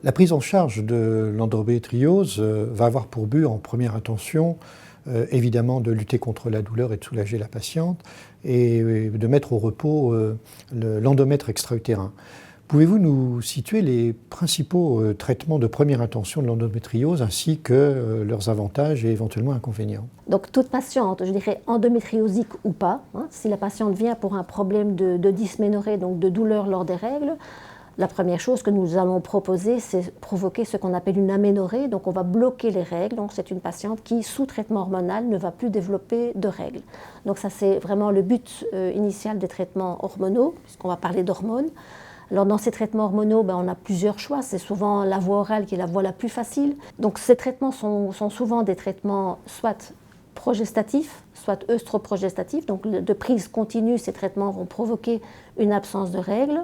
La prise en charge de l'endométriose va avoir pour but, en première intention, évidemment de lutter contre la douleur et de soulager la patiente et de mettre au repos l'endomètre extra-utérin. Pouvez-vous nous situer les principaux traitements de première intention de l'endométriose ainsi que leurs avantages et éventuellement inconvénients? Donc toute patiente, je dirais endométriosique ou pas, si la patiente vient pour un problème de dysménorrhée, donc de douleur lors des règles, la première chose que nous allons proposer, c'est provoquer ce qu'on appelle une aménorrhée. Donc on va bloquer les règles. Donc c'est une patiente qui, sous traitement hormonal, ne va plus développer de règles. Donc ça, c'est vraiment le but initial des traitements hormonaux, puisqu'on va parler d'hormones. Alors dans ces traitements hormonaux, on a plusieurs choix. C'est souvent la voie orale qui est la voie la plus facile. Donc ces traitements sont souvent des traitements soit progestatifs, soit œstroprogestatifs. Donc de prise continue, ces traitements vont provoquer une absence de règles.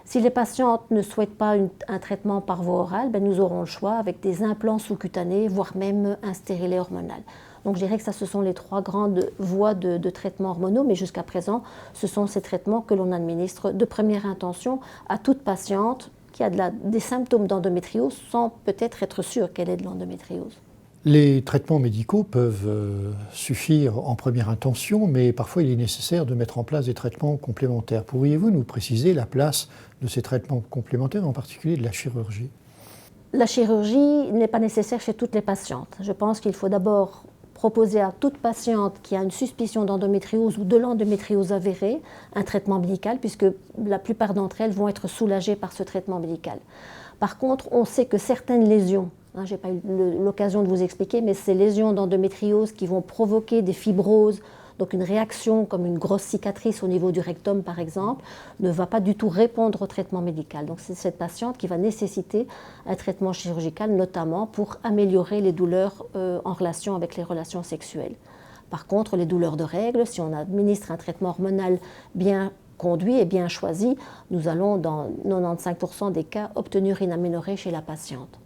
Si les patientes ne souhaitent pas un traitement par voie orale, nous aurons le choix avec des implants sous-cutanés, voire même un stérilet hormonal. Donc je dirais que ce sont les trois grandes voies de traitement hormonaux, mais jusqu'à présent, ce sont ces traitements que l'on administre de première intention à toute patiente qui a des symptômes d'endométriose sans peut-être être sûre qu'elle ait de l'endométriose. Les traitements médicaux peuvent suffire en première intention, mais parfois il est nécessaire de mettre en place des traitements complémentaires. Pourriez-vous nous préciser la place de ces traitements complémentaires, en particulier de la chirurgie? La chirurgie n'est pas nécessaire chez toutes les patientes. Je pense qu'il faut d'abord proposer à toute patiente qui a une suspicion d'endométriose ou de l'endométriose avérée un traitement médical, puisque la plupart d'entre elles vont être soulagées par ce traitement médical. Par contre, on sait que certaines lésions, je n'ai pas eu l'occasion de vous expliquer, mais ces lésions d'endométriose qui vont provoquer des fibroses, donc une réaction comme une grosse cicatrice au niveau du rectum par exemple, ne va pas du tout répondre au traitement médical. Donc c'est cette patiente qui va nécessiter un traitement chirurgical, notamment pour améliorer les douleurs en relation avec les relations sexuelles. Par contre, les douleurs de règles, si on administre un traitement hormonal bien conduit et bien choisi, nous allons dans 95% des cas obtenir une aménorrhée chez la patiente.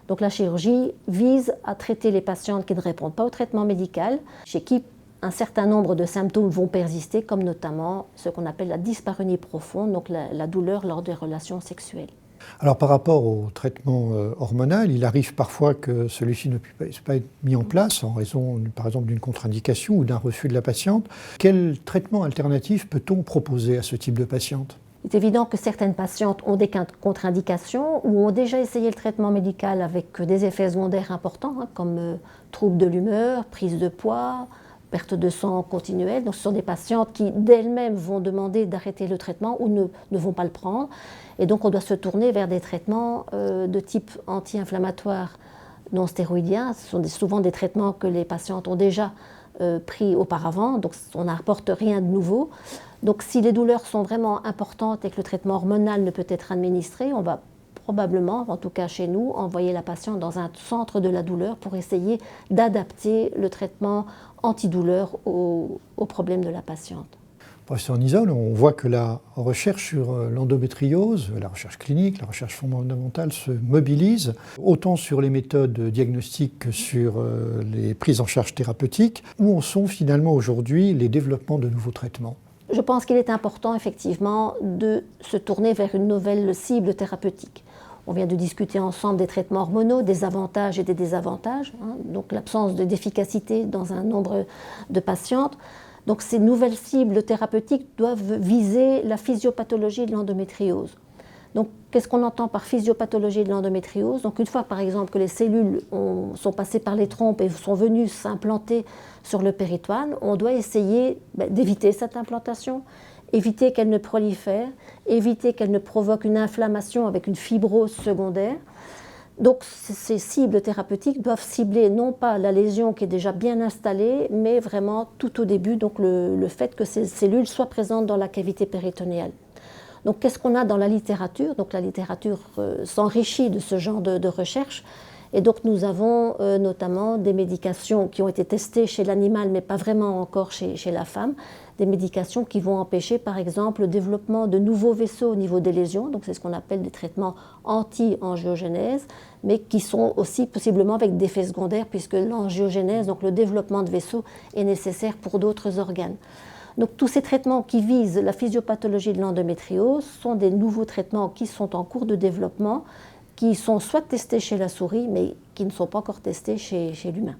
Donc la chirurgie vise à traiter les patientes qui ne répondent pas au traitement médical, chez qui un certain nombre de symptômes vont persister, comme notamment ce qu'on appelle la dyspareunie profonde, donc la douleur lors des relations sexuelles. Alors par rapport au traitement hormonal, il arrive parfois que celui-ci ne puisse pas être mis en place en raison, par exemple, d'une contre-indication ou d'un refus de la patiente. Quel traitement alternatif peut-on proposer à ce type de patiente ? Il est évident que certaines patientes ont des contre-indications ou ont déjà essayé le traitement médical avec des effets secondaires importants, comme troubles de l'humeur, prise de poids, perte de sang continuelle. Donc ce sont des patientes qui d'elles-mêmes vont demander d'arrêter le traitement ou ne vont pas le prendre. Et donc on doit se tourner vers des traitements de type anti-inflammatoire non stéroïdien. Ce sont souvent des traitements que les patientes ont déjà pris auparavant, donc on n'apporte rien de nouveau. Donc si les douleurs sont vraiment importantes et que le traitement hormonal ne peut être administré, on va probablement, en tout cas chez nous, envoyer la patiente dans un centre de la douleur pour essayer d'adapter le traitement antidouleur au problème de la patiente. Professeur Nisol, on voit que la recherche sur l'endométriose, la recherche clinique, la recherche fondamentale se mobilise, autant sur les méthodes diagnostiques que sur les prises en charge thérapeutiques. Où en sont finalement aujourd'hui les développements de nouveaux traitements ? Je pense qu'il est important effectivement de se tourner vers une nouvelle cible thérapeutique. On vient de discuter ensemble des traitements hormonaux, des avantages et des désavantages, donc l'absence d'efficacité dans un nombre de patientes. Donc ces nouvelles cibles thérapeutiques doivent viser la physiopathologie de l'endométriose. Donc qu'est-ce qu'on entend par physiopathologie de l'endométriose? Donc une fois par exemple que les cellules sont passées par les trompes et sont venues s'implanter sur le péritoine, on doit essayer d'éviter cette implantation, éviter qu'elle ne prolifère, éviter qu'elle ne provoque une inflammation avec une fibrose secondaire. Donc ces cibles thérapeutiques doivent cibler non pas la lésion qui est déjà bien installée, mais vraiment tout au début, donc le fait que ces cellules soient présentes dans la cavité péritonéale. Donc qu'est-ce qu'on a dans la littérature? Donc la littérature s'enrichit de ce genre de recherche. Et donc nous avons notamment des médications qui ont été testées chez l'animal, mais pas vraiment encore chez la femme, des médications qui vont empêcher par exemple le développement de nouveaux vaisseaux au niveau des lésions, donc c'est ce qu'on appelle des traitements anti-angiogénèse, mais qui sont aussi possiblement avec des effets secondaires, puisque l'angiogénèse, donc le développement de vaisseaux, est nécessaire pour d'autres organes. Donc tous ces traitements qui visent la physiopathologie de l'endométriose sont des nouveaux traitements qui sont en cours de développement, qui sont soit testés chez la souris, mais qui ne sont pas encore testés chez l'humain.